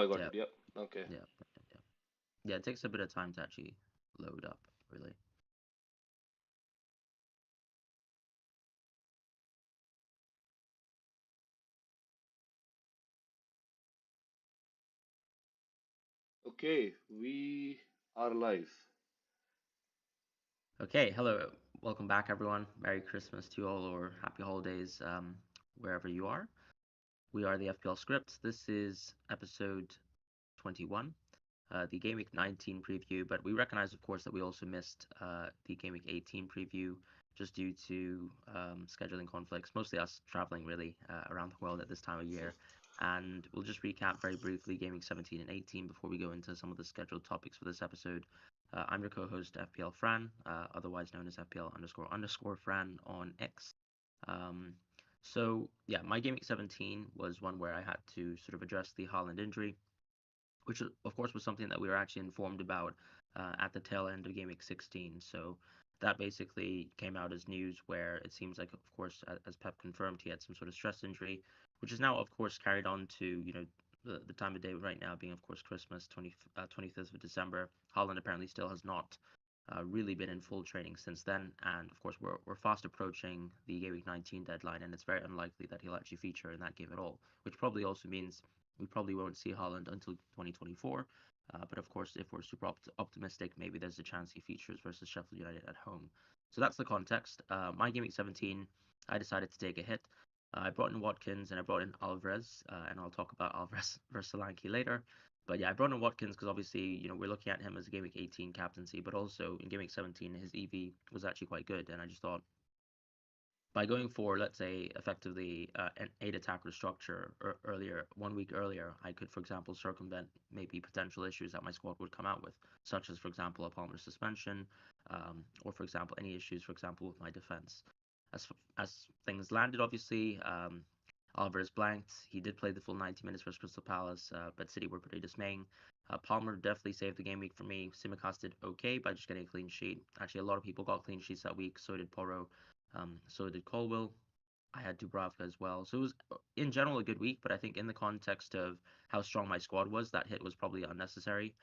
I got Yeah, it. Yep. Okay. yeah, yeah. Yeah, it takes a bit of time to actually load up, really. Okay, we are live. Okay, hello, welcome back, everyone. Merry Christmas to you all, or Happy Holidays, wherever you are. We are the FPL Script. This is episode 21, the Gameweek 19 preview. But we recognize, of course, that we also missed the Gameweek 18 preview just due to scheduling conflicts, mostly us traveling really around the world at this time of year. And we'll just recap very briefly Gameweek 17 and 18 before we go into some of the scheduled topics for this episode. I'm your co-host FPL Fran, otherwise known as FPL underscore underscore Fran on X. Um, so yeah, my Gameweek 17 was one where I had to sort of address the Haaland injury, which of course was something that we were actually informed about at the tail end of Game Week 16. So that basically came out as news where it seems like, of course, as Pep confirmed, he had some sort of stress injury, which is now, of course, carried on to, the time of day right now being, of course, Christmas, 25th of December. Holland apparently still has not really been in full training since then. And of course, we're fast approaching the Game Week 19 deadline, and it's very unlikely that he'll actually feature in that game at all, which probably also means we probably won't see Holland until 2024. But of course, if we're super optimistic, maybe there's a chance he features versus Sheffield United at home. So that's the context. My Game Week 17, I decided to take a hit. I brought in Watkins and I brought in Alvarez, and I'll talk about Alvarez versus Solanke later. But yeah, I brought in Watkins because obviously, we're looking at him as a Game Week 18 captaincy, but also in Game Week 17, his EV was actually quite good. And I just thought by going for, let's say, effectively an eight attacker structure earlier, 1 week earlier, I could, for example, circumvent maybe potential issues that my squad would come out with, such as, for example, a Palmer suspension, or, for example, any issues, for example, with my defense. As things landed, obviously, Alvarez blanked. He did play the full 90 minutes versus Crystal Palace, but City were pretty dismaying. Palmer definitely saved the game week for me. Simicast did okay by just getting a clean sheet. Actually, a lot of people got clean sheets that week. So did Porro. So did Colwell. I had Dubravka as well. So it was, in general, a good week. But I think in the context of how strong my squad was, that hit was probably unnecessary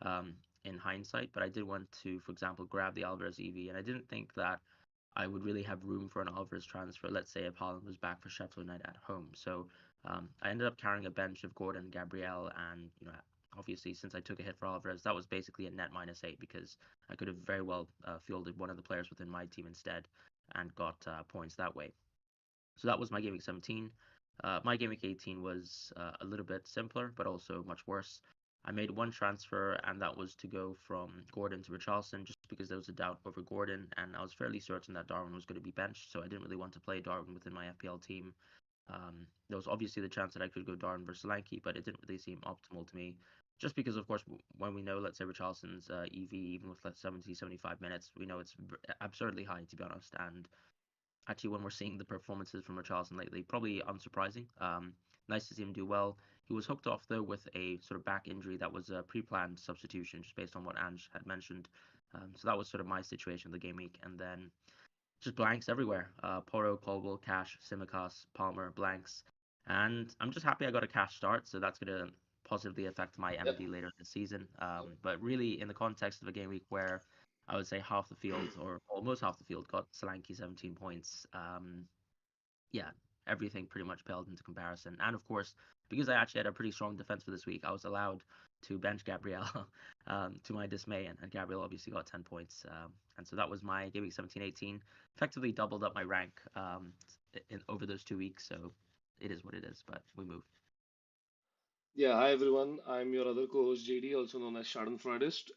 in hindsight. But I did want to, for example, grab the Alvarez EV. And I didn't think that I would really have room for an Alvarez transfer, let's say if Haaland was back for Sheffield United at home. So I ended up carrying a bench of Gordon and Gabriel, and obviously since I took a hit for Alvarez, that was basically a net -8 because I could have very well fielded one of the players within my team instead and got points that way. So that was my Game Week 17. My Game Week 18 was a little bit simpler, but also much worse. I made one transfer, and that was to go from Gordon to Richarlison, just because there was a doubt over Gordon, and I was fairly certain that Darwin was going to be benched, so I didn't really want to play Darwin within my FPL team. There was obviously the chance that I could go Darwin versus Solanke, but it didn't really seem optimal to me. Just because, of course, when we know, let's say, Richarlison's EV, even with like 70, 75 minutes, we know it's absurdly high, to be honest, and actually when we're seeing the performances from Richarlison lately, probably unsurprising. Nice to see him do well. He was hooked off though with a sort of back injury that was a pre-planned substitution, just based on what Ange had mentioned. So that was sort of my situation of the game week, and then just blanks everywhere. Porro, Colwell, Cash, Simicas, Palmer, blanks, and I'm just happy I got a cash start, so that's gonna positively affect my Yep. MD later this season. But really, in the context of a game week where I would say half the field, or almost half the field, got Solanke 17 points. Yeah, everything pretty much paled into comparison. And of course, because I actually had a pretty strong defense for this week, I was allowed to bench Gabriel to my dismay, and Gabriel obviously got 10 points. And so that was my Game Week 17-18. Effectively doubled up my rank over those 2 weeks. So it is what it is, but we move. Yeah, hi everyone. I'm your other co-host JD, also known as Schadenfreudist.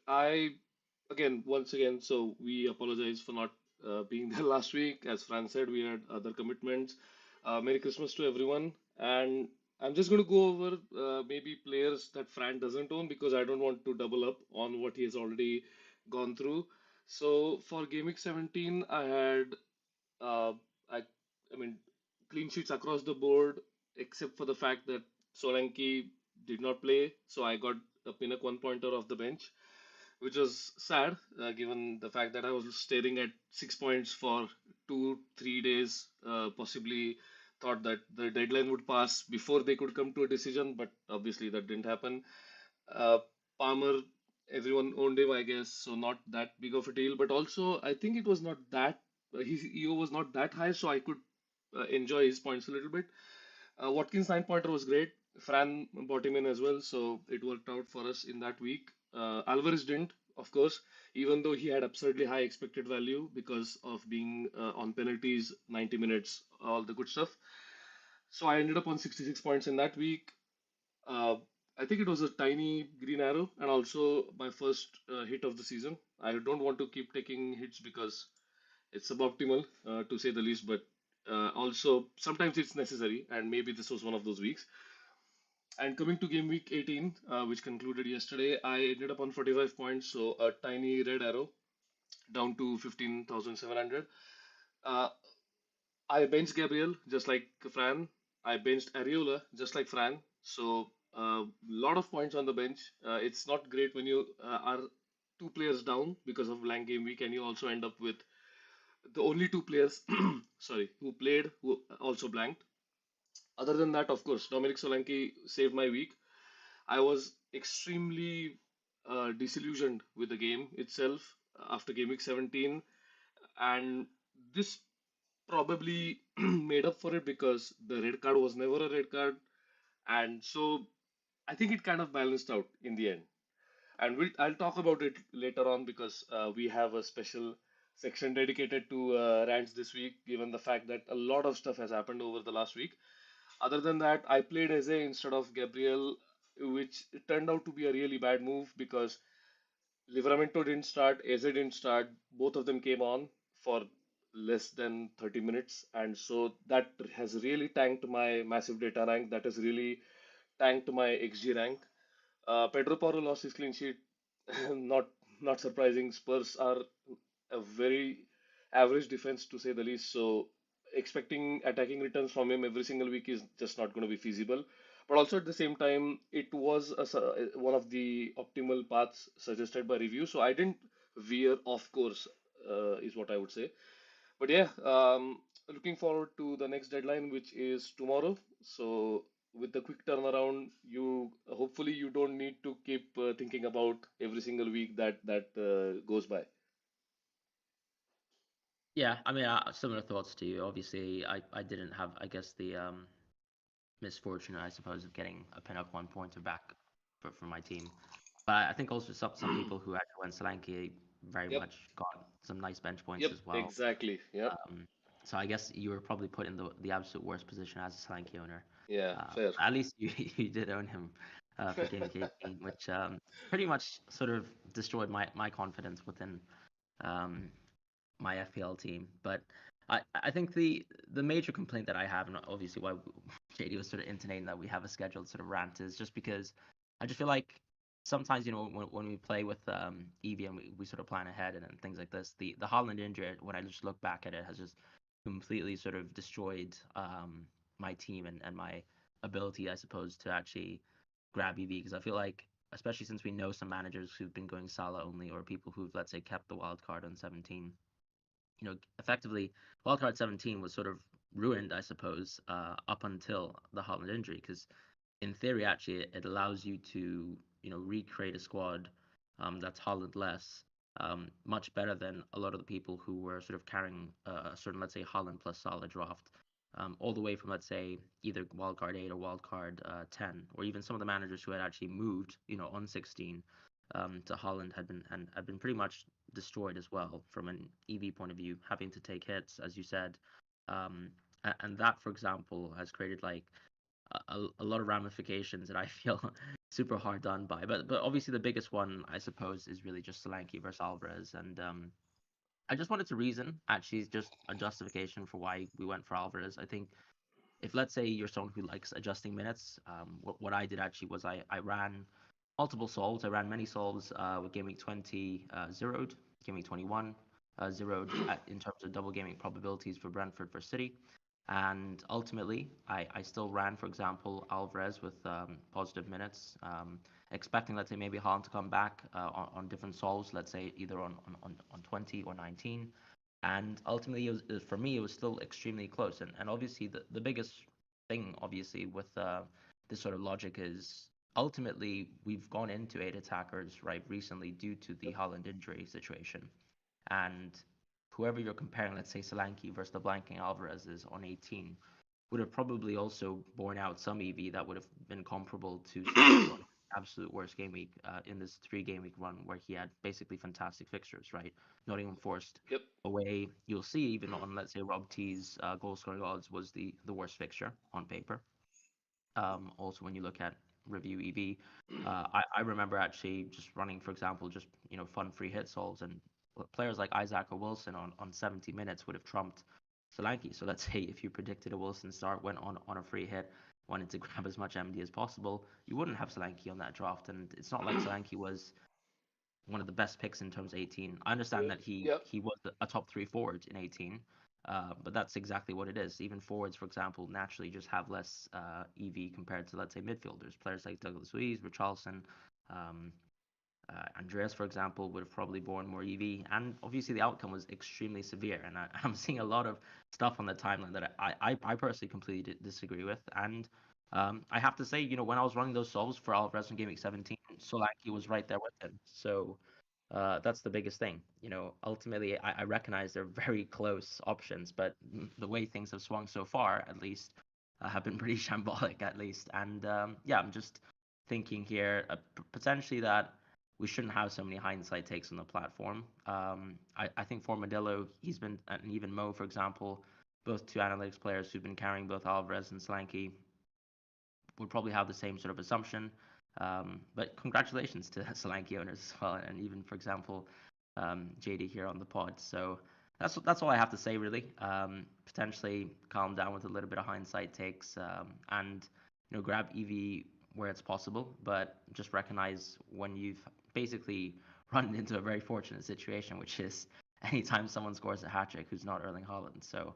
Once again, so we apologize for not being there last week. As Fran said, we had other commitments. Merry Christmas to everyone. And I'm just going to go over maybe players that Fran doesn't own because I don't want to double up on what he has already gone through. So for Game Week 17, I had, uh, I, I mean, clean sheets across the board, except for the fact that Solanke did not play, so I got a Pinnock one pointer off the bench, which was sad given the fact that I was staring at 6 points for 2, 3 days, possibly thought that the deadline would pass before they could come to a decision, but obviously that didn't happen. Uh, Palmer, everyone owned him, I guess, so not that big of a deal. But also, I think it was not that his EO was not that high, so I could enjoy his points a little bit. Watkins 9 pointer was great. Fran bought him in as well, so it worked out for us in that week. Alvarez didn't, of course, even though he had absurdly high expected value because of being on penalties, 90 minutes, all the good stuff. So I ended up on 66 points in that week. Uh, I think it was a tiny green arrow and also my first hit of the season. I don't want to keep taking hits because it's suboptimal to say the least, but also sometimes it's necessary, and maybe this was one of those weeks. And coming to game week 18, which concluded yesterday, I ended up on 45 points, so a tiny red arrow down to 15,700. Uh, I benched Gabriel just like Fran. I benched Ariola just like Fran. So a lot of points on the bench. It's not great when you are two players down because of blank game week, and you also end up with the only two players, sorry, who played who also blanked. Other than that, of course, Dominic Solanke saved my week. I was extremely disillusioned with the game itself after game week 17, and this probably made up for it because the red card was never a red card, and so I think it kind of balanced out in the end. And I'll talk about it later on because we have a special section dedicated to rants this week, given the fact that a lot of stuff has happened over the last week. Other than that, I played Eze instead of Gabriel, which turned out to be a really bad move because Livramento didn't start, Eze didn't start. Both of them came on for less than 30 minutes, and so that has really tanked my massive data rank. That has really tanked my XG rank. Pedro Porro lost his clean sheet. Not not surprising. Spurs are a very average defense to say the least. So expecting attacking returns from him every single week is just not going to be feasible. But also at the same time, it was one of the optimal paths suggested by review. So I didn't veer off course, is what I would say. But yeah, looking forward to the next deadline, which is tomorrow. So with the quick turnaround, you hopefully you don't need to keep thinking about every single week that goes by. Yeah, I mean, similar thoughts to you. Obviously, I didn't have, I guess, the misfortune, I suppose, of getting a pin-up 1 pointer back for my team. But I think also some people who actually went Solanke very Yep, much got some nice bench points yep, as well. exactly. Yep, So I guess you were probably put in the absolute worst position as a Solanke owner. yeah, fair. At least you you did own him for Game Week 18, which pretty much sort of destroyed my confidence within um, my FPL team. But I think the major complaint that I have, and obviously why JD was sort of intonating that we have a scheduled sort of rant, is just because I just feel like sometimes, when we play with Evie and we sort of plan ahead and things like this, the Holland injury, when I just look back at it, has just completely sort of destroyed my team and my ability, I suppose, to actually grab EV, because I feel like, especially since we know some managers who've been going Salah only, or people who've, let's say, kept the wild card on 17, effectively, wildcard 17 was sort of ruined, I suppose, up until the Holland injury, because in theory, actually, it allows you to, recreate a squad that's Holland less, much better than a lot of the people who were sort of carrying a certain, let's say, Holland plus Salah draft, all the way from, let's say, either wildcard 8 or wildcard 10, or even some of the managers who had actually moved, on 16 to Holland had been pretty much destroyed as well from an EV point of view, having to take hits, as you said. Um, and that, for example, has created like a lot of ramifications that I feel super hard done by. But obviously the biggest one, I suppose, is really just Solanke versus Alvarez. And I just wanted to reason, actually, just a justification for why we went for Alvarez. I think if, let's say, you're someone who likes adjusting minutes, what I did actually was I ran multiple solves. I ran many solves with Game Week 20 zeroed, Game Week 21 zeroed in terms of double gaming probabilities for Brentford for City. And ultimately, I still ran, for example, Alvarez with positive minutes, expecting, let's say, maybe Haaland to come back on different solves, let's say either on 20 or 19. And ultimately, for me, it was still extremely close. And obviously, the biggest thing, obviously, with this sort of logic is ultimately we've gone into eight attackers right recently due to the Haaland injury situation. And whoever you're comparing, let's say Solanke versus the blanking Alvarez is on 18, would have probably also borne out some EV that would have been comparable to Solanke on absolute worst game week in this 3 game week run where he had basically fantastic fixtures, right? Nottingham Forest Yep. away, you'll see even on, let's say, Rob T's goal scoring odds was the worst fixture on paper. Also, when you look at review EV, I remember actually just running, for example, just fun free hit souls, and players like Isaac or Wilson on 70 minutes would have trumped Solanke. So let's say if you predicted a Wilson start, went on a free hit, wanted to grab as much MD as possible, you wouldn't have Solanke on that draft. And it's not like Solanke was one of the best picks in terms of 18. I understand that he Yep. he was a top three forward in 18, but that's exactly what it is. Even forwards, for example, naturally just have less EV compared to, let's say, midfielders. Players like Douglas Luiz, Richarlison, um, Andreas, for example, would have probably borne more EV, and obviously the outcome was extremely severe. And I'm seeing a lot of stuff on the timeline that I personally completely disagree with. And I have to say, when I was running those solves for Alvarez in Game Week 17, Solanke was right there with him. So that's the biggest thing. Ultimately, I recognize they're very close options, but the way things have swung so far, at least, have been pretty shambolic, at least. And yeah, I'm just thinking here potentially that we shouldn't have so many hindsight takes on the platform. I think for Modelo, he's been, and even Mo, for example, both two analytics players who've been carrying both Alvarez and Solanke would probably have the same sort of assumption. But congratulations to Solanke owners as well, and even, for example, JD here on the pod. So that's all I have to say, really. Potentially calm down with a little bit of hindsight takes, and grab EV where it's possible, but just recognize when you've basically run into a very fortunate situation, which is anytime someone scores a hat trick who's not Erling Haaland. So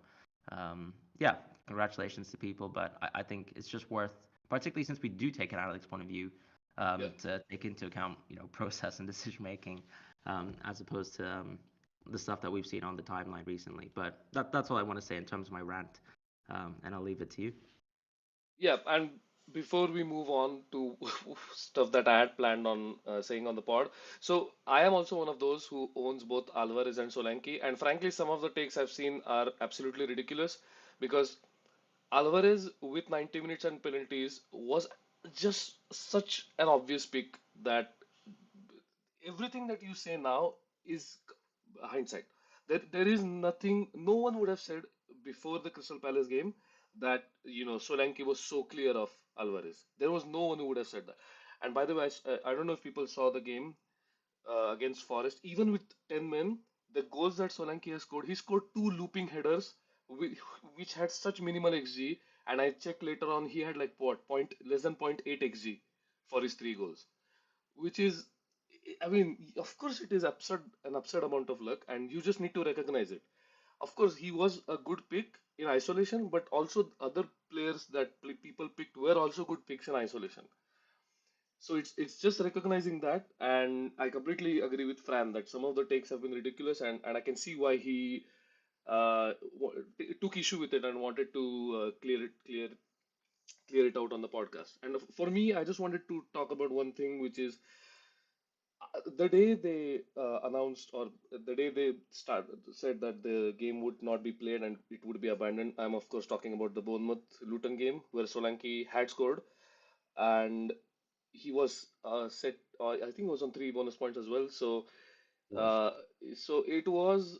yeah, congratulations to people, but I think it's just worth, particularly since we do take an analytics point of view, Yep. to take into account, process and decision making, as opposed to the stuff that we've seen on the timeline recently. But that's all I want to say in terms of my rant, and I'll leave it to you. Yeah, and before we move on to stuff that I had planned on saying on the pod, so I am also one of those who owns both Alvarez and Solanke, and frankly, some of the takes I've seen are absolutely ridiculous because Alvarez with 90 minutes and penalties was just such an obvious pick that everything that you say now is hindsight. There is nothing, no one would have said before the Crystal Palace game that, Solanke was so clear of Alvarez. There was no one who would have said that. And by the way, I don't know if people saw the game against Forest. Even with 10 men, the goals that Solanke has scored, he scored two looping headers, which had such minimal XG. And I checked later on, he had like what, less than point 0.8 XG for his three goals, which is, I mean, of course it is an absurd amount of luck, and you just need to recognize it. Of course, he was a good pick in isolation, but also other players that people picked were also good picks in isolation. So it's just recognizing that, and I completely agree with Fran that some of the takes have been ridiculous, and I can see why he took issue with it and wanted to clear it out on the podcast. And for me, I just wanted to talk about one thing, which is the day they announced, or the day they said that the game would not be played and it would be abandoned. I'm of course talking about the Bournemouth Luton game where Solanke had scored and he was set. I think it was on 3 bonus points as well. So, Was. uh, so it was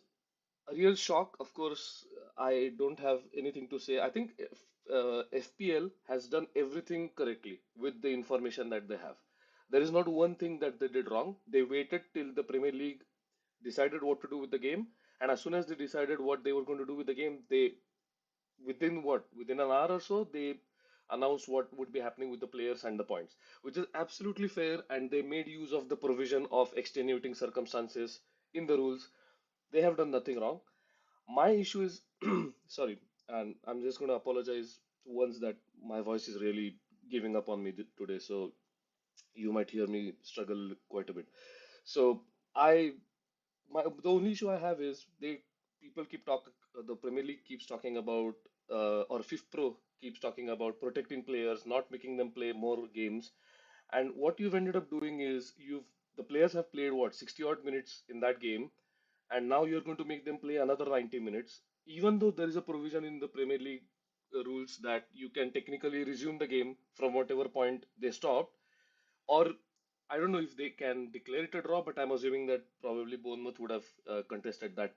a real shock. Of course, I don't have anything to say. I think FPL has done everything correctly with the information that they have. There is not one thing that they did wrong. They waited till the Premier League decided what to do with the game, and as soon as they decided what they were going to do with the game, they within an hour or so they announced what would be happening with the players and the points, which is absolutely fair, and they made use of the provision of extenuating circumstances in the rules. They have done nothing wrong. My issue is, sorry, and I'm just going to apologize once that my voice is really giving up on me today, so you might hear me struggle quite a bit. So I, the only issue I have is they. people keep talking, the Premier League keeps talking about, or Fifth Pro keeps talking about protecting players, not making them play more games. And what you've ended up doing is the players have played what 60 odd minutes in that game, and now you're going to make them play another 90 minutes, even though there is a provision in the Premier League rules that you can technically resume the game from whatever point they stopped, or I don't know if they can declare it a draw, but I'm assuming that probably Bournemouth would have contested that.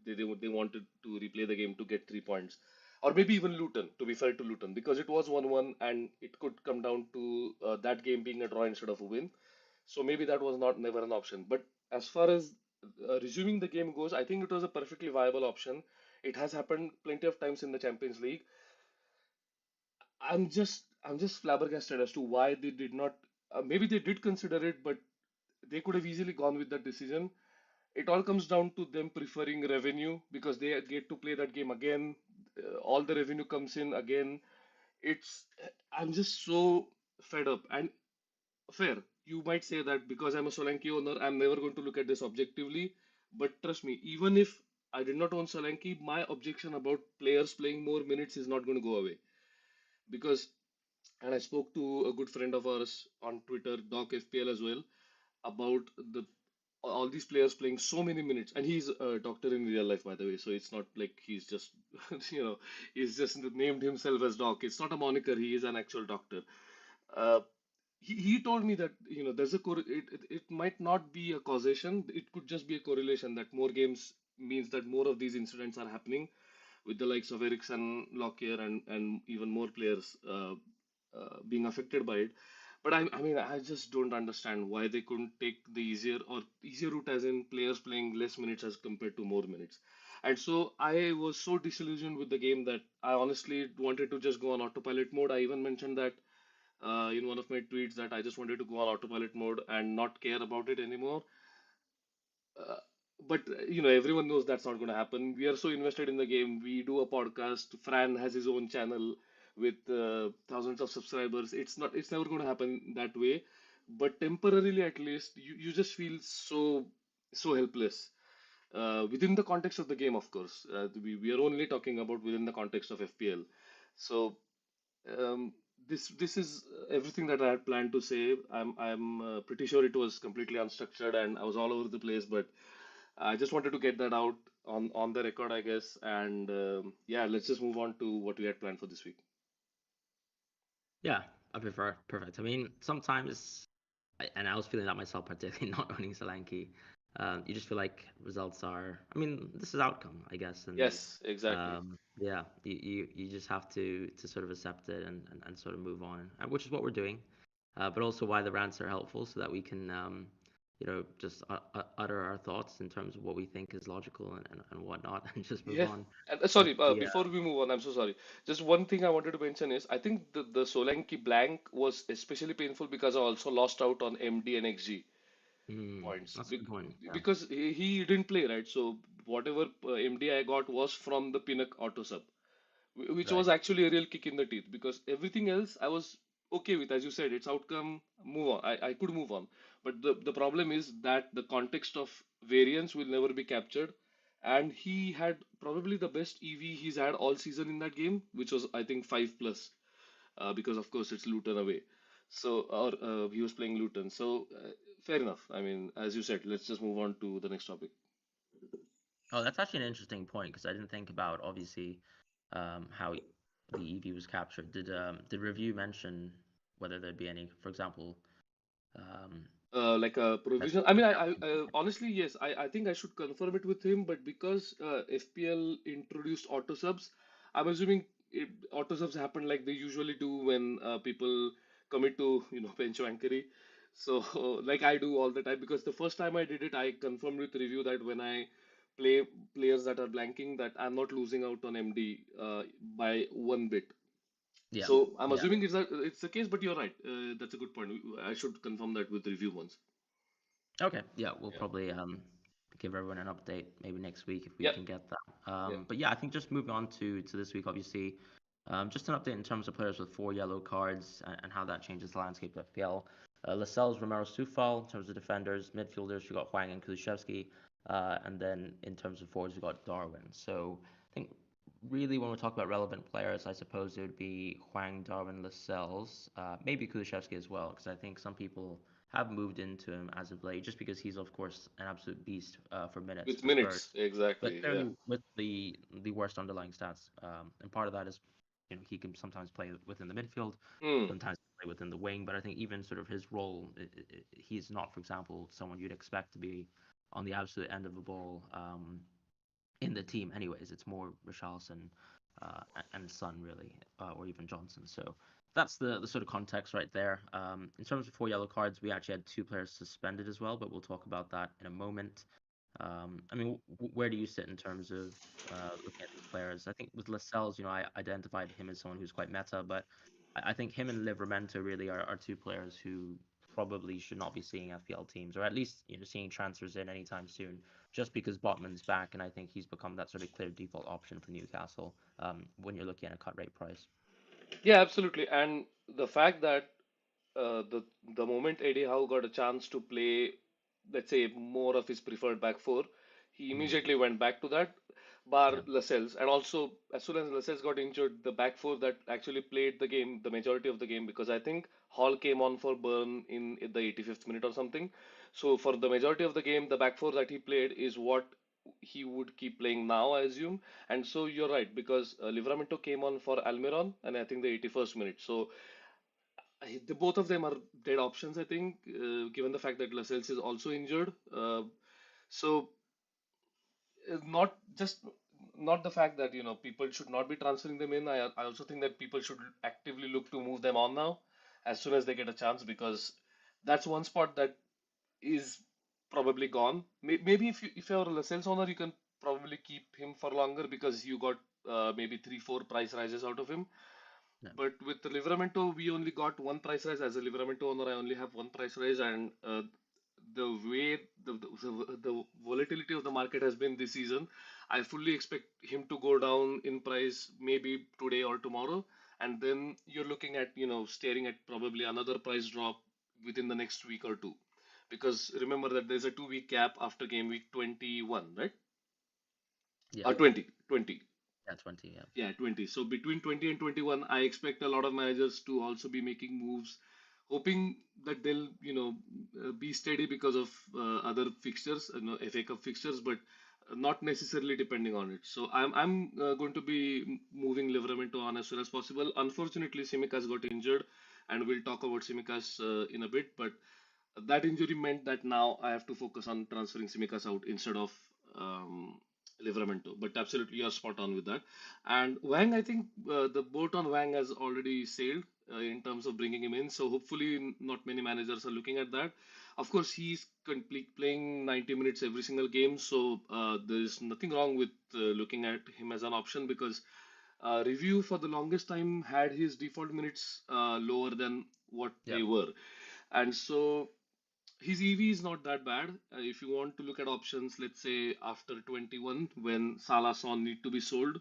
They wanted to replay the game to get 3 points, or maybe even Luton, to be fair to Luton, because it was 1-1 and it could come down to that game being a draw instead of a win. So maybe that was not never an option. But as far as resuming the game goes, I think it was a perfectly viable option. It has happened plenty of times in the Champions League. I'm just flabbergasted as to why they did not. Maybe they did consider it, but they could have easily gone with that decision. It all comes down to them preferring revenue because they get to play that game again. All the revenue comes in again. It's I'm just so fed up. And fair, you might say that because I'm a Solanke owner, I'm never going to look at this objectively. But trust me, even if I did not own Solanke, my objection about players playing more minutes is not going to go away because, and I spoke to a good friend of ours on Twitter, Doc FPL as well, about the all these players playing so many minutes, and he's a doctor in real life, by the way. So it's not like he's just, he's just named himself as Doc. It's not a moniker. He is an actual doctor. Uh, he told me that there's it might not be a causation. It could just be a correlation that more games means that more of these incidents are happening with the likes of Ericsson, Lockyer, and even more players being affected by it. But I mean, I just don't understand why they couldn't take the easier route, as in players playing less minutes as compared to more minutes. And so I was so disillusioned with the game that I honestly wanted to just go on autopilot mode. I even mentioned that in one of my tweets that I just wanted to go on autopilot mode and not care about it anymore. Uh, but everyone knows that's not going to happen. We are so invested in the game. We do a podcast. Fran has his own channel with thousands of subscribers. It's never going to happen that way. But temporarily, at least, you just feel so helpless within the context of the game. Of course, we are only talking about within the context of FPL. So this is everything that I had planned to say. I'm pretty sure it was completely unstructured and I was all over the place, but I just wanted to get that out on the record, I guess. And yeah, let's just move on to what we had planned for this week. Yeah, I prefer perfect. I mean, sometimes, and I was feeling that myself, particularly not owning Solanke. You just feel like results are. I mean, this is outcome, I guess, and Yes, exactly. yeah, you just have to sort of accept it and sort of move on, which is what we're doing. But also why the rants are helpful, so that we can just utter our thoughts in terms of what we think is logical and whatnot, and just move Yeah. on. And But sorry, the before we move on, I'm so sorry. Just one thing I wanted to mention is I think the Solanke blank was especially painful because I also lost out on MD and XG points that's a good point. Yeah, because he didn't play, right? So whatever MD I got was from the Pinnock auto sub, which was right. actually a real kick in the teeth because everything else I was okay with. As you said, it's outcome, move on. I could move on. But the problem is that the context of variance will never be captured. And he had probably the best EV he's had all season in that game, which was, I think, 5 plus, because of course it's Luton away. So, or he was playing Luton. So, fair enough. I mean, as you said, let's just move on to the next topic. Oh, that's actually an interesting point because I didn't think about obviously how the EV was captured. Did review mention whether there'd be any, for example, um, Like a that provision. I mean, I honestly, yes, I think I should confirm it with him, but because FPL introduced auto subs, I'm assuming auto subs happen like they usually do when people commit to, bench wankery. So, like I do all the time, because the first time I did it, I confirmed with review that when I play players that are blanking, that I'm not losing out on MD by one bit. yeah, So I'm yeah. assuming it's the case, but you're right. That's a good point. I should confirm that with review once. Okay, yeah, we'll Yeah. probably give everyone an update maybe next week if we Yep. can get that. Yep. But yeah, I think just moving on to this week, obviously, just an update in terms of players with 4 yellow cards and how that changes the landscape of FPL. Lascelles, Romero, Sufal in terms of defenders. Midfielders, we got Huang and Kulusevski. And then in terms of forwards, we got Darwin. So I think really when we talk about relevant players, I suppose it would be Huang, Darwin, Lascelles, maybe Kulusevski as well, because I think some people have moved into him as of late, just because he's of course an absolute beast for minutes With for Spurs, minutes, but exactly. Yeah. clearly with the worst underlying stats, and part of that is he can sometimes play within the midfield, Hmm. sometimes play within the wing, but I think even sort of his role, he's not, for example, someone you'd expect to be on the absolute end of the ball. In the team anyways. It's more Richarlison and Son really, or even Johnson. So that's the sort of context right there. In terms of four yellow cards, we actually had two players suspended as well, but we'll talk about that in a moment. I mean, where do you sit in terms of looking at these players? I think with Lascelles, I identified him as someone who's quite meta, but I think him and Livramento really are two players who probably should not be seeing FPL teams, or at least seeing transfers in anytime soon, just because Botman's back, and I think he's become that sort of clear default option for Newcastle when you're looking at a cut rate price. Yeah, absolutely. And the fact that the moment Eddie Howe got a chance to play, let's say, more of his preferred back four, he Mm, immediately went back to that, bar yeah, Lascelles. And also, as soon as Lascelles got injured, the back four that actually played the game, the majority of the game, because I think Hall came on for Burn in the 85th minute or something. So for the majority of the game, the back four that he played is what he would keep playing now, I assume. And so you're right, because Livramento came on for Almiron, and I think the 81st minute. So the both of them are dead options, I think, given the fact that Lascelles is also injured. So not just not the fact that people should not be transferring them in. I also think that people should actively look to move them on now as soon as they get a chance, because that's one spot that is probably gone. Maybe if you're a Lascelles owner, you can probably keep him for longer because you got maybe 3-4 price rises out of him. yeah, But with the Livramento, we only got one price rise. As a Livramento owner, I only have one price rise, and the way the volatility of the market has been this season, I fully expect him to go down in price maybe today or tomorrow, and then you're looking at staring at probably another price drop within the next week or two, because remember that there's a 2 week gap after game week 21, right? yeah, Or 20. yeah, 20, yeah, Yeah, 20. So between 20 and 21, I expect a lot of managers to also be making moves, hoping that they'll, be steady because of other fixtures, FA Cup fixtures, but not necessarily depending on it. So I'm going to be moving Livramento on as soon as possible. Unfortunately, Simicas got injured, and we'll talk about Simicas in a bit, but that injury meant that now I have to focus on transferring Simicas out instead of um, Livramento. But absolutely, you're spot on with that. And Wang, I think the boat on Wang has already sailed in terms of bringing him in. So hopefully, not many managers are looking at that. Of course, he's playing 90 minutes every single game, so there's nothing wrong with looking at him as an option, because review for the longest time had his default minutes lower than what yeah, they were. And so his EV is not that bad. If you want to look at options, let's say after 21, when Salah Son need to be sold.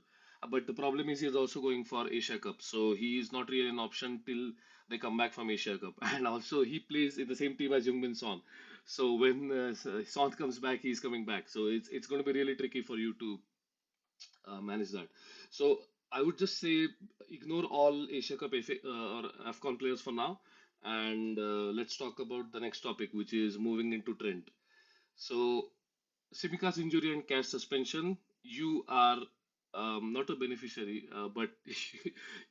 But the problem is he's also going for Asia Cup, so he is not really an option till they come back from Asia Cup. And also he plays in the same team as Jungmin Son. So when Son comes back, he's coming back. So it's going to be really tricky for you to manage that. So I would just say ignore all Asia Cup or AFCON players for now, and let's talk about the next topic, which is moving into Trent. So Simika's injury and cash suspension, you are not a beneficiary, but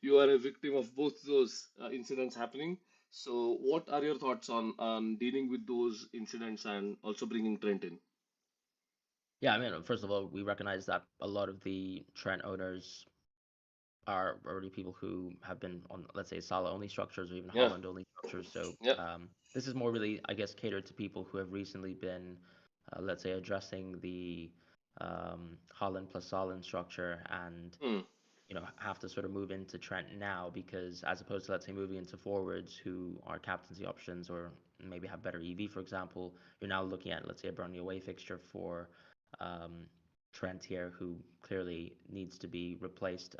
you are a victim of both those incidents happening. So what are your thoughts on dealing with those incidents and also bringing Trent in? yeah. I mean, first of all, we recognize that a lot of the Trent owners are already people who have been on, let's say, Salah only structures or even Yeah, Holland only structures. So yeah. this is more really, I guess, catered to people who have recently been, let's say, addressing the Holland plus Salah structure and Hmm. have to sort of move into Trent now because as opposed to let's say moving into forwards who are captaincy options or maybe have better EV, for example, you're now looking at let's say a Burnley away fixture for um, Trent here, who clearly needs to be replaced,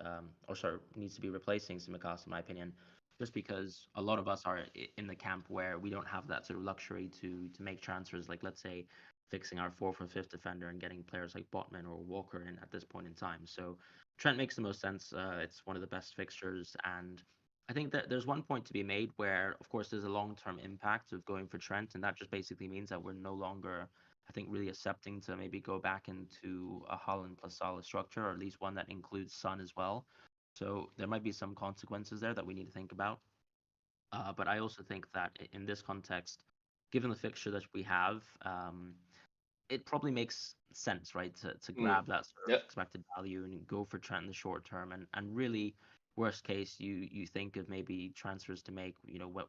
or sorry, needs to be replacing Tsimikas, in my opinion. just because a lot of us are in the camp where we don't have that sort of luxury to make transfers, like let's say fixing our fourth or fifth defender and getting players like Botman or Walker in at this point in time. So Trent makes the most sense. It's one of the best fixtures, and I think that there's one point to be made where, of course, there's a long-term impact of going for Trent, and that just basically means that we're no longer, I think, really accepting to maybe go back into a Holland plus Salah structure, or at least one that includes Son as well. So there might be some consequences there that we need to think about. But I also think that in this context, given the fixture that we have, it probably makes sense, right, to Mm. grab that sort of Yeah. expected value and go for Trent in the short term. And really, worst case, you think of maybe transfers to make,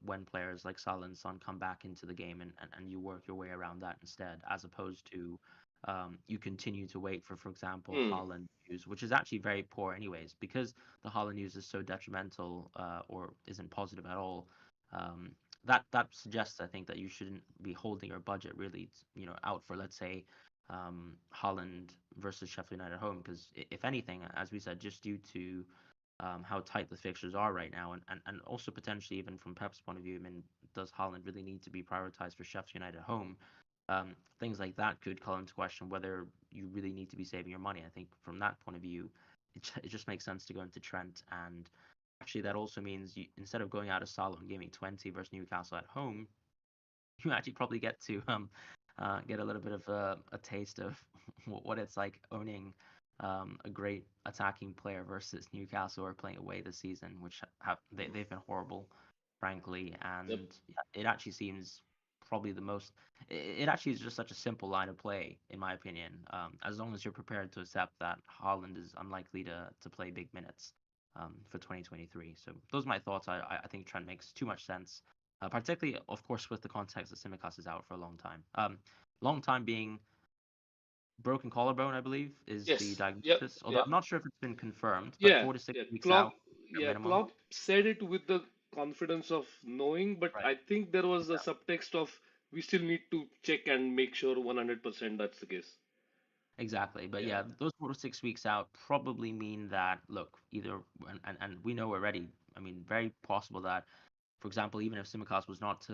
when players like Salah and Son come back into the game, and you work your way around that instead, as opposed to you continue to wait for example, Mm. Holland news, which is actually very poor anyways, because the Holland news is so detrimental, or isn't positive at all. Um, that suggests, I think, that you shouldn't be holding your budget really, out for, let's say, Holland versus Sheffield United at home, because if anything, as we said, just due to how tight the fixtures are right now, and also potentially even from Pep's point of view, I mean, does Holland really need to be prioritized for Sheffield United at home? Things like that could call into question whether you really need to be saving your money. I think from that point of view, it just makes sense to go into Trent. And actually, that also means you, instead of going out of Salah and Gaming 20 versus Newcastle at home, you actually probably get to get a little bit of a taste of what it's like owning a great attacking player versus Newcastle, are playing away this season, which they've been horrible, frankly. Yep. And yeah, it actually seems probably the most. It actually is just such a simple line of play, in my opinion. As long as you're prepared to accept that Haaland is unlikely to play big minutes for 2023. So those are my thoughts. I think Trent makes too much sense, particularly, of course, with the context that Simicast is out for a long time. Long time being broken collarbone, I believe, is the Yes. Yep. diagnosis. Although Yep. I'm not sure if it's been confirmed, but Yeah. 4 to 6 Yeah. weeks out, Klopp. at Yeah. minimum. Klopp said it with the confidence of knowing, but Right. I think there was a Yeah. subtext of we still need to check and make sure 100% that's the case. Exactly. But Yeah. yeah, those 4 to 6 weeks out probably mean that, look, either, and we know already, I mean, very possible that, for example, even if Simicast was not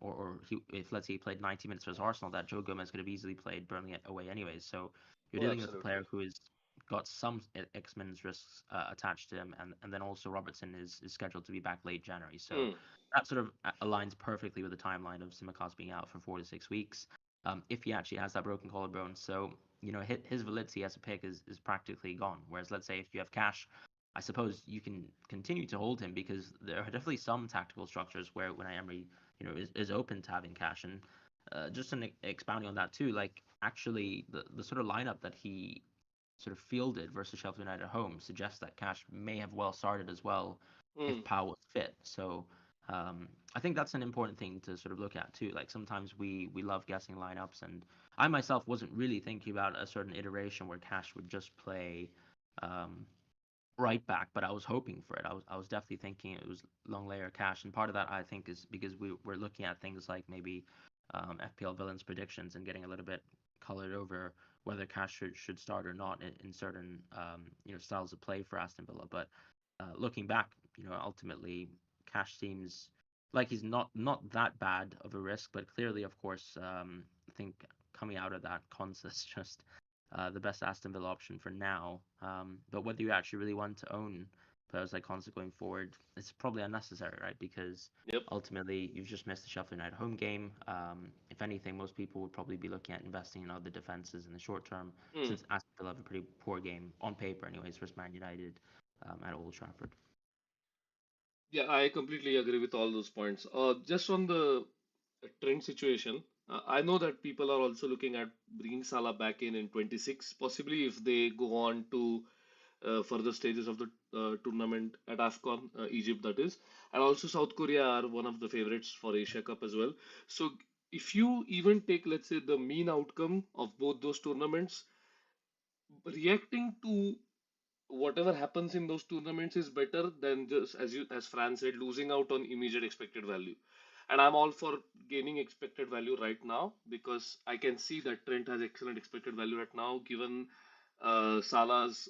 or if, let's say, he played 90 minutes versus Arsenal, that Joe Gomez could have easily played Burnley away anyways. So you're Oh, dealing with a absolutely. player who has got some X minutes risks attached to him, and then also Robertson is scheduled to be back late January. So Hmm. that sort of aligns perfectly with the timeline of Simicast being out for 4 to 6 weeks. If he actually has that broken collarbone, so his validity as a pick is practically gone. Whereas, let's say, if you have cash, I suppose you can continue to hold him, because there are definitely some tactical structures where Unai Emery, is open to having cash. And just expounding on that too, like actually the sort of lineup that he sort of fielded versus Sheffield United at home suggests that Cash may have well started as well Hmm. if Powell was fit. So I think that's an important thing to sort of look at too. Like sometimes we love guessing lineups, and I myself wasn't really thinking about a certain iteration where Cash would just play um, right back, but I was hoping for it. I was definitely thinking it was long layer Cash, and part of that I think is because we're looking at things like maybe FPL villains predictions and getting a little bit colored over whether Cash should start or not in certain styles of play for Aston Villa. But looking back, ultimately Cash seems like he's not that bad of a risk, but clearly, of course, I think coming out of that consist just the best Aston Villa option for now. But whether you actually really want to own players like Konsa going forward, it's probably unnecessary, right? Because Yep. ultimately you've just missed the Sheffield United home game. If anything, most people would probably be looking at investing in other defenses in the short term, Hmm. since Aston Villa have a pretty poor game on paper, anyways, versus Man United at Old Trafford. Yeah, I completely agree with all those points. Just on the trend situation, I know that people are also looking at bringing Salah back in 26, possibly if they go on to further stages of the tournament at AFCON, Egypt that is, and also South Korea are one of the favorites for Asia Cup as well. So if you even take, let's say, the mean outcome of both those tournaments, reacting to whatever happens in those tournaments is better than just as Fran said, losing out on immediate expected value. And I'm all for gaining expected value right now because I can see that Trent has excellent expected value right now, given Salah's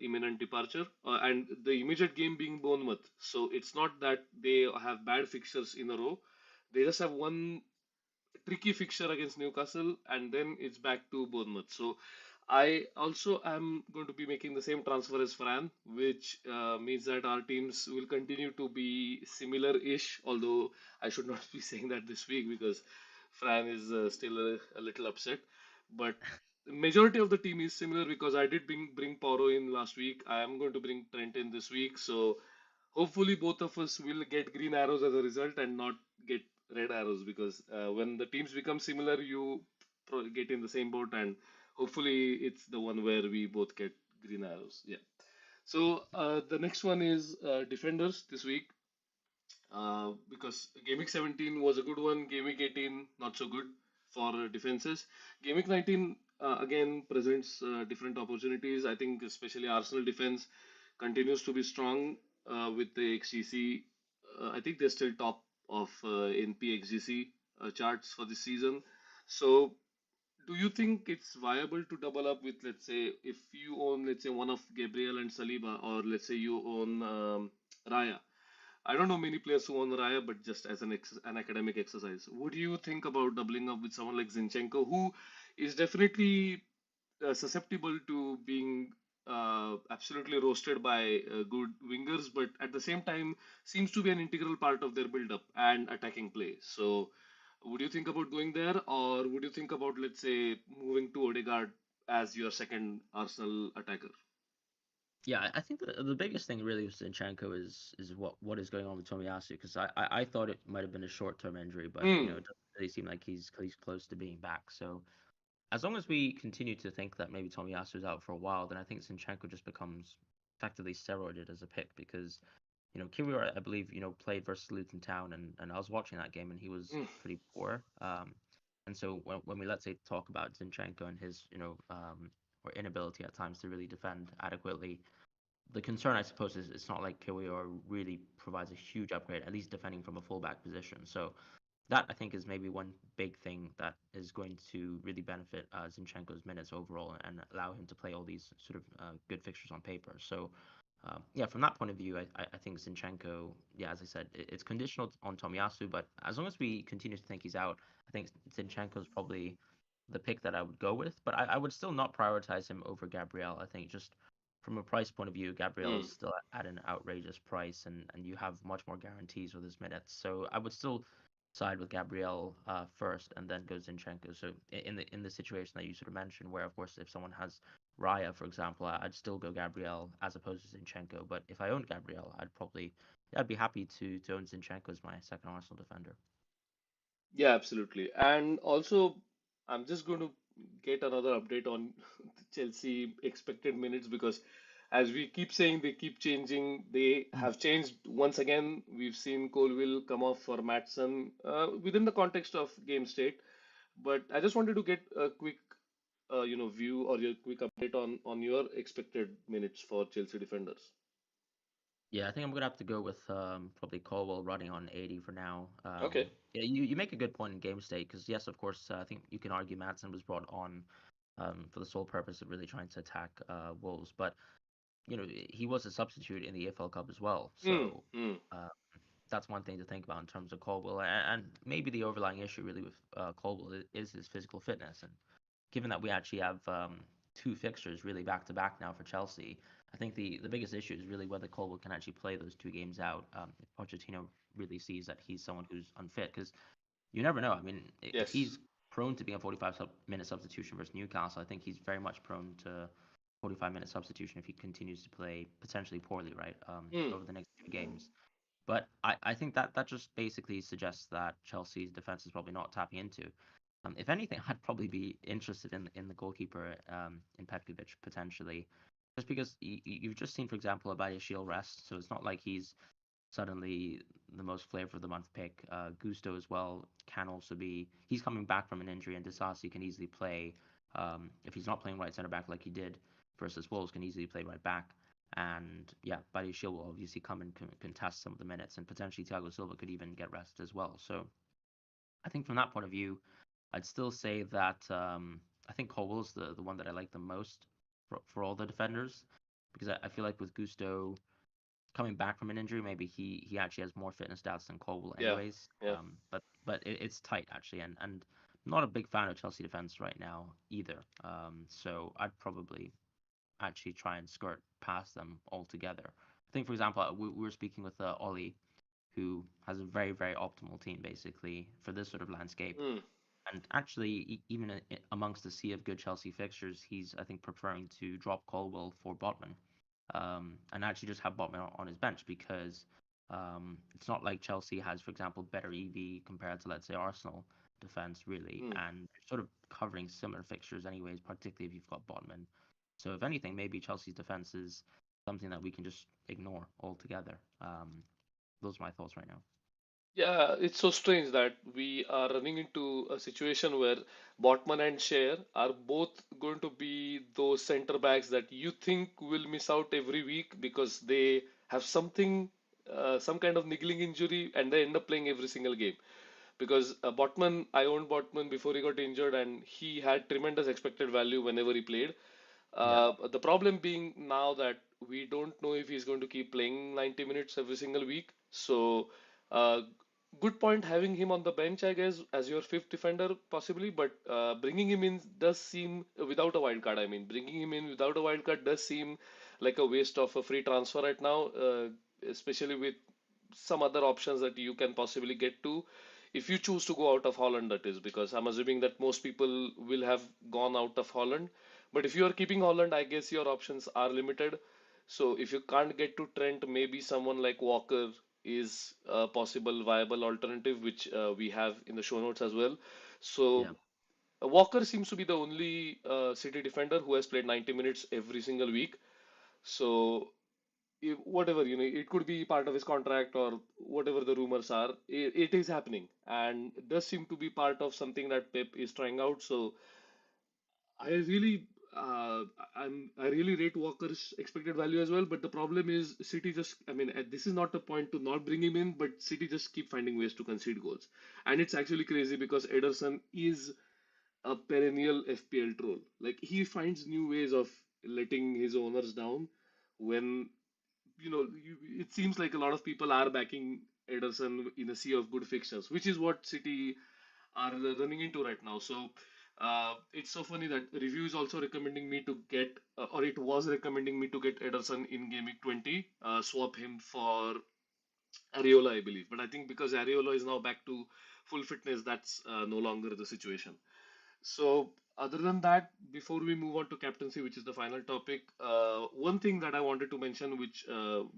imminent departure, and the immediate game being Bournemouth. So it's not that they have bad fixtures in a row. They just have one tricky fixture against Newcastle, and then it's back to Bournemouth. So I also am going to be making the same transfer as Fran, which means that our teams will continue to be similar-ish. Although I should not be saying that this week because Fran is still a little upset. But the majority of the team is similar because I did bring Poro in last week. I am going to bring Trent in this week. So hopefully both of us will get green arrows as a result and not get red arrows because when the teams become similar, you get in the same boat, and hopefully it's the one where we both get green arrows. Yeah. So the next one is defenders this week because Game Week 17 was a good one. Game Week 18 not so good for defenses. Game Week 19 again presents different opportunities. I think especially Arsenal defense continues to be strong with the XGC. I think they're still top of NP XGC charts for this season. So do you think it's viable to double up with, let's say, if you own, let's say, one of Gabriel and Saliba, or let's say you own Raya? I don't know many players who own Raya, but just as an academic exercise, would you think about doubling up with someone like Zinchenko, who is definitely susceptible to being absolutely roasted by good wingers, but at the same time seems to be an integral part of their build-up and attacking play. So, would you think about going there, or would you think about, let's say, moving to Odegaard as your second Arsenal attacker? Yeah, I think the biggest thing really with Zinchenko is what is going on with Tomiyasu because I thought it might have been a short-term injury, but Hmm. it doesn't really seem like he's close to being back. So as long as we continue to think that maybe Tomiyasu is out for a while, then I think Zinchenko just becomes effectively steroided as a pick because Kiwior, I believe, played versus Luton Town, and I was watching that game, and he was Hmm. pretty poor. And so when we let's say talk about Zinchenko and his, or inability at times to really defend adequately, the concern, I suppose, is it's not like Kiwior really provides a huge upgrade, at least defending from a fullback position. So that I think is maybe one big thing that is going to really benefit Zinchenko's minutes overall and allow him to play all these sort of good fixtures on paper. So yeah, from that point of view, I think Zinchenko, yeah, as I said, it's conditional on Tomiyasu, but as long as we continue to think he's out, I think Zinchenko is probably the pick that I would go with. But I would still not prioritize him over Gabriel. I think just from a price point of view, Gabriel Hmm. is still at an outrageous price, and you have much more guarantees with his minutes. So I would still side with Gabriel first, and then go Zinchenko. So in the situation that you sort of mentioned, where of course if someone has Raya, for example, I'd still go Gabriel as opposed to Zinchenko. But if I owned Gabriel, I'd be happy to own Zinchenko as my second Arsenal defender. Yeah, absolutely. And also, I'm just going to get another update on Chelsea expected minutes because, as we keep saying, they keep changing. They Mm. have changed once again. We've seen Colville come off for Matson within the context of game state. But I just wanted to get a quick, view or your quick update on your expected minutes for Chelsea defenders. Yeah, I think I'm gonna have to go with probably Colwell running on 80 for now. Okay. Yeah, you make a good point in game state because yes, of course, I think you can argue Madsen was brought on for the sole purpose of really trying to attack Wolves, but he was a substitute in the AFL Cup as well, Hmm. so Hmm. uh, that's one thing to think about in terms of Colwell, and maybe the overlying issue really with Colwell is his physical fitness, and given that we actually have two fixtures really back to back now for Chelsea, I think the biggest issue is really whether Colwell can actually play those two games out. If Pochettino really sees that he's someone who's unfit, because you never know. I mean, if Yes. he's prone to being a 45-minute substitution versus Newcastle, I think he's very much prone to 45-minute substitution if he continues to play potentially poorly, right, Hmm. over the next few games. But I think that just basically suggests that Chelsea's defense is probably not tapping into. If anything, I'd probably be interested in the goalkeeper in Petkovic potentially, just because you've just seen, for example, a Shield rest, so it's not like he's suddenly the most flavor of the month pick. Gusto as well can also be. He's coming back from an injury, and Disasi can easily play. If he's not playing right center back like he did versus Wolves, can easily play right back. And yeah, Badiashile will obviously come and contest some of the minutes, and potentially Thiago Silva could even get rest as well. So I think from that point of view, I'd still say that I think Colwell's the one that I like the most. for all the defenders, because I feel like with Gusto coming back from an injury, maybe he actually has more fitness stats than Colwill Yeah, anyways. yeah. But it's tight actually, and I'm not a big fan of Chelsea defense right now either. So I'd probably actually try and skirt past them altogether. I think, for example, we were speaking with Ollie, who has a very, very optimal team basically for this sort of landscape. Hmm. And actually, even amongst the sea of good Chelsea fixtures, he's, I think, preferring to drop Colwill for Botman, and actually just have Botman on his bench because it's not like Chelsea has, for example, better EV compared to, let's say, Arsenal defense, really. Hmm. And they're sort of covering similar fixtures, anyways, particularly if you've got Botman. So, if anything, maybe Chelsea's defense is something that we can just ignore altogether. Those are my thoughts right now. Yeah, it's so strange that we are running into a situation where Botman and Share are both going to be those center backs that you think will miss out every week because they have something, some kind of niggling injury, and they end up playing every single game. Because Botman, I owned Botman before he got injured, and he had tremendous expected value whenever he played. Yeah, The problem being now that we don't know if he's going to keep playing 90 minutes every single week. So, uh, good point having him on the bench, I guess, as your fifth defender, possibly. But bringing him in does seem without a wild card. I mean, bringing him in without a wild card does seem like a waste of a free transfer right now, especially with some other options that you can possibly get to if you choose to go out of Holland, that is, because I'm assuming that most people will have gone out of Holland. But if you are keeping Holland, I guess your options are limited. So if you can't get to Trent, maybe someone like Walker is a possible viable alternative, which we have in the show notes as well. So yeah. Walker seems to be the only City defender who has played 90 minutes every single week. So whatever, it could be part of his contract or whatever the rumors are, it is happening and it does seem to be part of something that Pep is trying out. So I really, I really rate Walker's expected value as well. But the problem is City just, I mean, this is not a point to not bring him in, but City just keep finding ways to concede goals, and it's actually crazy because Ederson is a perennial FPL troll. Like he finds new ways of letting his owners down when it seems like a lot of people are backing Ederson in a sea of good fixtures, which is what City are running into right now. So it's so funny that review is also recommending me to get, or it was recommending me to get Ederson in Gameweek 20, swap him for Areola, I believe. But I think because Areola is now back to full fitness, that's no longer the situation. So, other than that, before we move on to captaincy, which is the final topic, one thing that I wanted to mention, which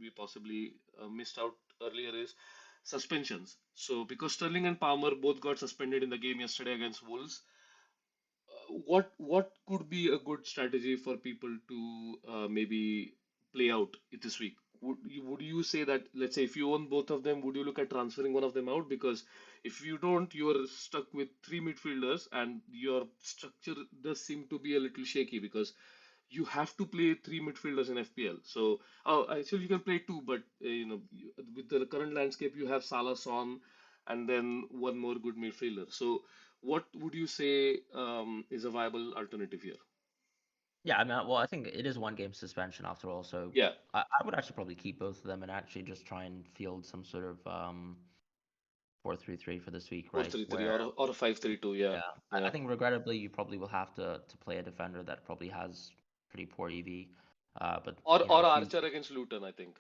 we possibly missed out earlier, is suspensions. So, because Sterling and Palmer both got suspended in the game yesterday against Wolves, what could be a good strategy for people to maybe play out this week? Would you say that, let's say if you own both of them, would you look at transferring one of them out? Because if you don't, you're stuck with three midfielders, and your structure does seem to be a little shaky because you have to play three midfielders in FPL. So, oh, actually, you can play two, but with the current landscape, you have Salah, Son, and then one more good midfielder. So, what would you say is a viable alternative here? Yeah, I mean, well, I think it is one game suspension after all, so Yeah, I would actually probably keep both of them and actually just try and field some sort of 4-3-3 for this week, four right? three three Where, or a 5-3-2. Yeah, yeah, I yeah. think regrettably you probably will have to play a defender that probably has pretty poor EV. But Or you know, or if you Archer against Luton, I think.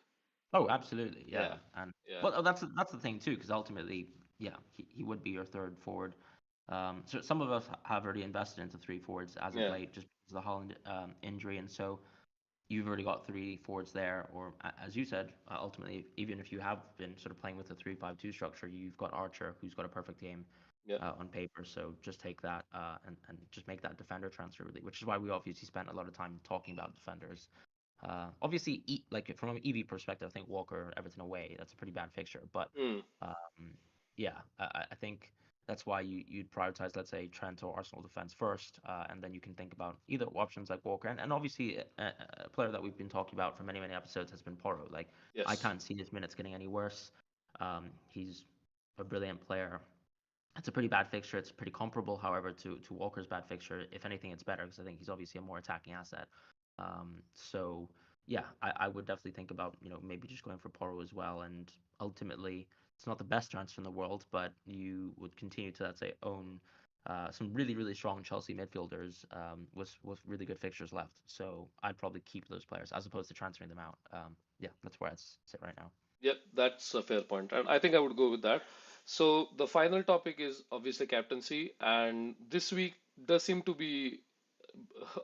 oh, absolutely, yeah, Yeah, and yeah, well, that's the thing too, because ultimately, yeah, he would be your third forward. So some of us have already invested into three forwards as of yeah, late, just because of the Holland injury, and so you've already got three forwards there, or as you said, ultimately, even if you have been sort of playing with a 3-5-2 structure, you've got Archer, who's got a perfect game yeah. on paper. So just take that and just make that defender transfer really, which is why we obviously spent a lot of time talking about defenders. Obviously, like from an EV perspective, I think Walker Everton away, that's a pretty bad fixture. But Hmm. um, yeah, I think that's why you'd prioritize, let's say, Trent or Arsenal defense first, and then you can think about either options like Walker. And obviously, a player that we've been talking about for many, many episodes has been Porro. Like, I Yes. can't see his minutes getting any worse. He's a brilliant player. It's a pretty bad fixture. It's pretty comparable, however, to Walker's bad fixture. If anything, it's better because I think he's obviously a more attacking asset. So yeah, I would definitely think about, maybe just going for Porro as well. And ultimately, it's not the best transfer in the world, but you would continue to, let's say, own some really, really strong Chelsea midfielders with really good fixtures left. So I'd probably keep those players as opposed to transferring them out. Yeah, that's where I'd sit right now. Yep, that's a fair point, and I think I would go with that. So the final topic is obviously captaincy, and this week does seem to be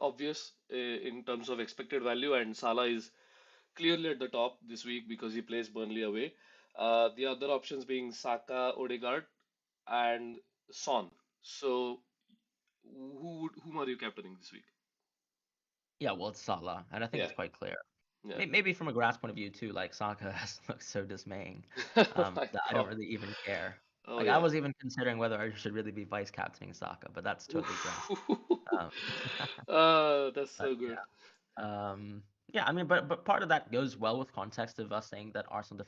obvious in terms of expected value, and Salah is clearly at the top this week because he plays Burnley away. The other options being Saka, Odegaard, and Son. So whom are you captaining this week? Yeah, well, it's Salah, and I think Yeah, it's quite clear. yeah. Maybe from a grass point of view too, like Saka has looked so dismaying My that I don't God. really even care. Oh Like I yeah. was even considering whether I should really be vice captaining Saka, but that's totally grass. Oof. Um, That's but so good. yeah, I mean, but part of that goes well with context of us saying that Arsenal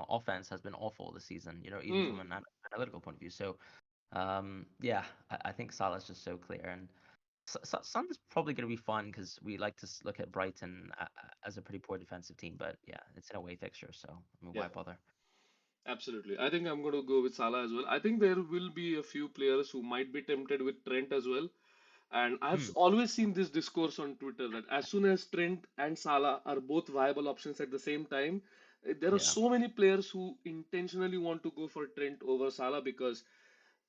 offense has been awful this season. Even Hmm. from an analytical point of view. So yeah, I think Salah's just so clear, and Sun's probably going to be fun because we like to look at Brighton as a pretty poor defensive team. But yeah, it's an away fixture, so I mean, Yeah, why bother? absolutely. I think I'm going to go with Salah as well. I think there will be a few players who might be tempted with Trent as well. And I've Hmm, always seen this discourse on Twitter that as soon as Trent and Salah are both viable options at the same time, there are yeah, so many players who intentionally want to go for Trent over Salah because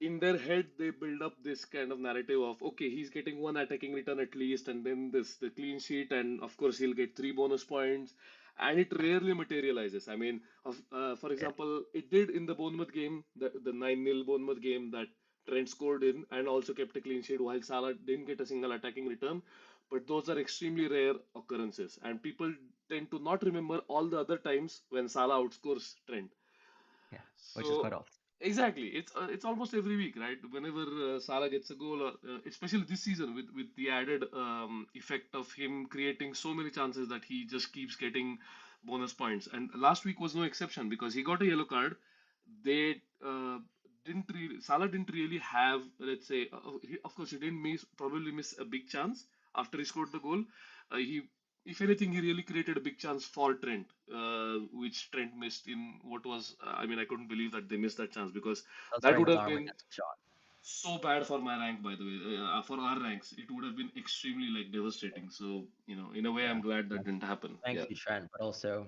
in their head they build up this kind of narrative of okay, he's getting one attacking return at least, and then this the clean sheet, and of course he'll get three bonus points, and it rarely materializes. I mean, for yeah. example, it did in the Bournemouth game, the 9-0 Bournemouth game that Trent scored in and also kept a clean sheet while Salah didn't get a single attacking return. But those are extremely rare occurrences, and people tend to not remember all the other times when Salah outscores Trent. Yeah, which is quite So often. exactly, it's almost every week, right? Whenever Salah gets a goal, or especially this season with the added effect of him creating so many chances that he just keeps getting bonus points. And last week was no exception because he got a yellow card. They didn't really Salah didn't really have, let's say, of course he didn't probably miss a big chance after he scored the goal. He if anything, he really created a big chance for Trent, which Trent missed in what was, I mean, I couldn't believe that they missed that chance because That was that very would have been Darwin-esque shot. so bad for my rank, by the way. For our ranks, it would have been extremely like devastating. So, in a way, I'm Yeah, glad that thank, didn't happen. thank Yeah. you, Trent, but also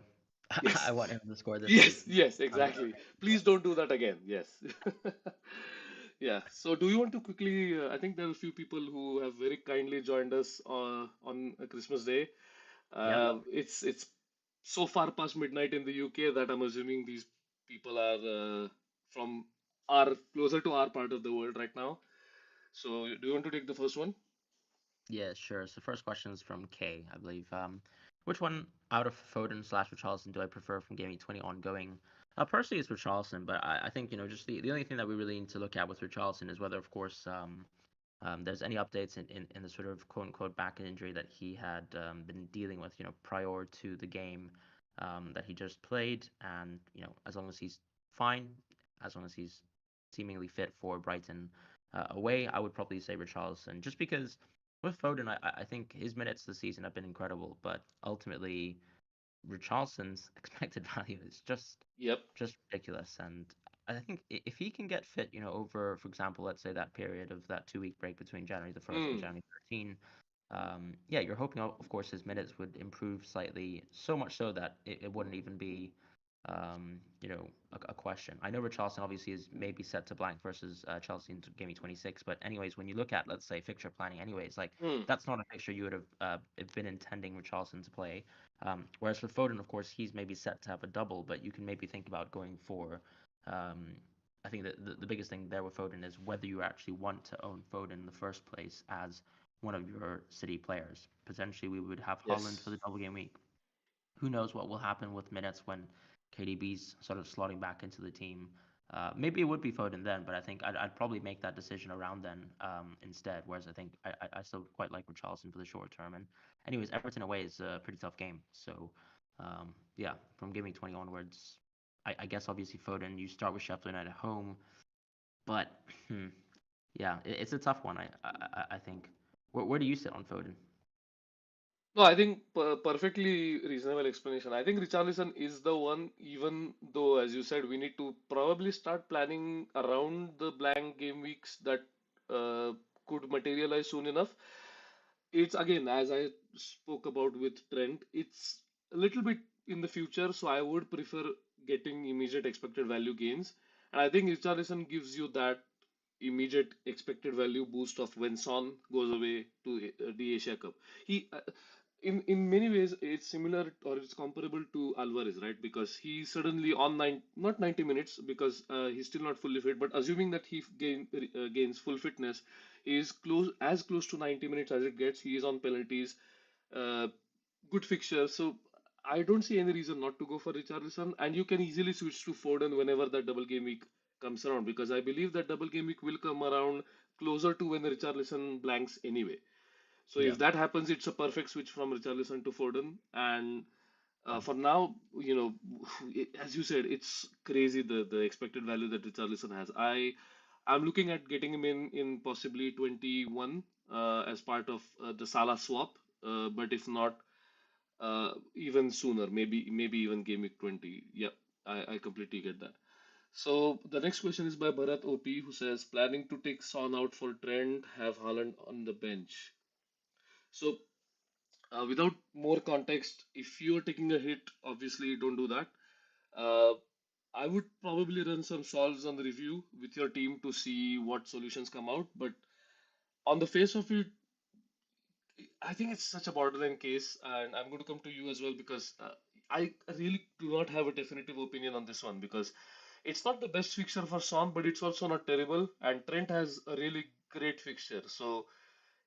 I Yes. want him to score this week. Yes, yes, Um, exactly. Please don't do that again. Yes. Yeah. So, do you want to quickly? I think there are a few people who have very kindly joined us on Christmas Day. yeah, It's so far past midnight in the UK that I'm assuming these people are from are closer to our part of the world right now. So, do you want to take the first one? yeah, sure. So first question is from Kay, I believe. Which one out of Foden slash Richarlison do I prefer from Gaming 20 ongoing? Personally, it's Richarlison, but I think, just the only thing that we really need to look at with Richarlison is whether, of course, there's any updates in the sort of quote unquote back injury that he had been dealing with, prior to the game that he just played. And, as long as he's fine, as long as he's seemingly fit for Brighton away, I would probably say Richarlison, just because with Foden, I think his minutes this season have been incredible, but ultimately Richarlison's expected value is Yep. just ridiculous. And I think if he can get fit, over, for example, let's say that period of that 2 week break between January the 1st and Mm. January 13, yeah, you're hoping, of course, his minutes would improve slightly, so much so that it wouldn't even be, a question. I know Richarlison obviously is maybe set to blank versus Chelsea in Game 26, but anyways, when you look at, let's say, fixture planning, anyways, like Mm. that's not a fixture you would have been intending Richarlison to play. Whereas for Foden, of course, he's maybe set to have a double, but you can maybe think about going for. Um, I think that the biggest thing there with Foden is whether you actually want to own Foden in the first place as one of your City players. Potentially, we would have Holland for Yes. the double game week. Who knows what will happen with minutes when KDB's sort of slotting back into the team. Maybe it would be Foden then, but I think I'd probably make that decision around then instead. Whereas I think I still quite like Richarlison for the short term. And anyways, Everton away is a pretty tough game. So yeah, from Gaming 20 onwards, I guess obviously Foden. You start with Sheffield United at home, but yeah, it's a tough one. I think. Where do you sit on Foden? No, I think perfectly reasonable explanation. I think Richarlison is the one, even though, as you said, we need to probably start planning around the blank game weeks that uh, could materialize soon enough. It's again, as I spoke about with Trent, it's a little bit in the future, so I would prefer getting immediate expected value gains. And I think Richarlison gives you that immediate expected value boost of when Son goes away to the Asia Cup. He in many ways it's similar or it's comparable to Alvarez, right? Because he's suddenly on not 90 minutes because he's still not fully fit, but assuming that he gains full fitness, he is close to 90 minutes as it gets. He is on penalties, uh, good fixture, so I don't see any reason not to go for Richarlison, and you can easily switch to Foden whenever that double game week comes around because I believe that double game week will come around closer to when Richarlison blanks anyway. So Yeah. if that happens, it's a perfect switch from Richarlison to Foden. And Um, for now, as you said, it's crazy the expected value that Richarlison has. I'm looking at getting him in possibly 21 as part of the Salah swap. But if not, even sooner, maybe even game week 20. Yeah, I completely get that. So the next question is by Bharat OP who says planning to take Son out for Trent, have Haaland on the bench. So without more context, if you're taking a hit, obviously don't do that. Uh, I would probably run some solves on the review with your team to see what solutions come out. But on the face of it, I think it's such a borderline case, and I'm going to come to you as well because I really do not have a definitive opinion on this one because it's not the best fixture for Son, but it's also not terrible, and Trent has a really great fixture. So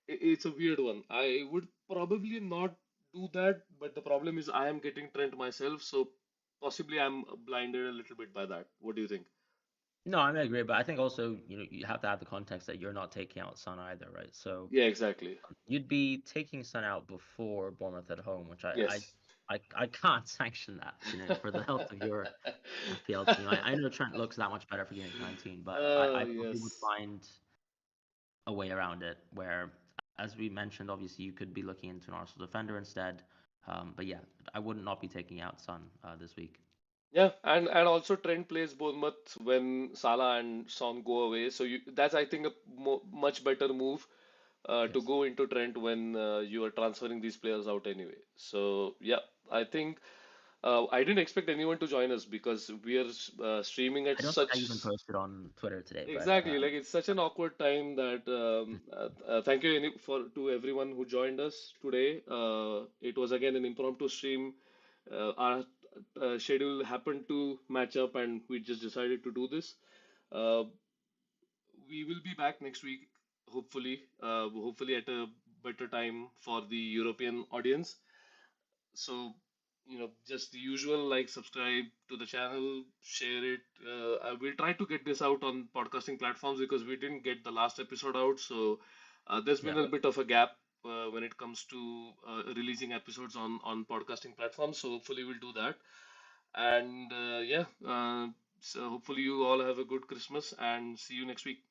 it's a weird one. I would probably not do that, but the problem is I am getting Trent myself, so possibly I'm blinded a little bit by that. What do you think? no, I agree, but I think also you have to have the context that you're not taking out Son either, right? So Yeah, exactly. you'd be taking Son out before Bournemouth at home, which Yes. I can't sanction that, for the health of your FPL team. I know Trent looks that much better for Gameweek 19, but I probably would Yes. find a way around it where, as we mentioned, obviously you could be looking into an Arsenal defender instead. But yeah, I would not be taking out Son this week. Yeah, and also Trent plays Bournemouth when Salah and Son go away, so that's I think a much better move to Yes. go into Trent when you are transferring these players out anyway. So yeah, I think I didn't expect anyone to join us because we are streaming at I don't think I such even posted on Twitter today, but exactly like it's such an awkward time that thank you for to everyone who joined us today. It was again an impromptu stream. Our schedule happened to match up, and we just decided to do this. Uh, we will be back next week, hopefully at a better time for the European audience. So, just the usual like, subscribe to the channel, share it. I will try to get this out on podcasting platforms because we didn't get the last episode out. So, there's been yeah. a bit of a gap when it comes to releasing episodes on podcasting platforms. So, hopefully, we'll do that. And yeah, so hopefully, you all have a good Christmas and see you next week.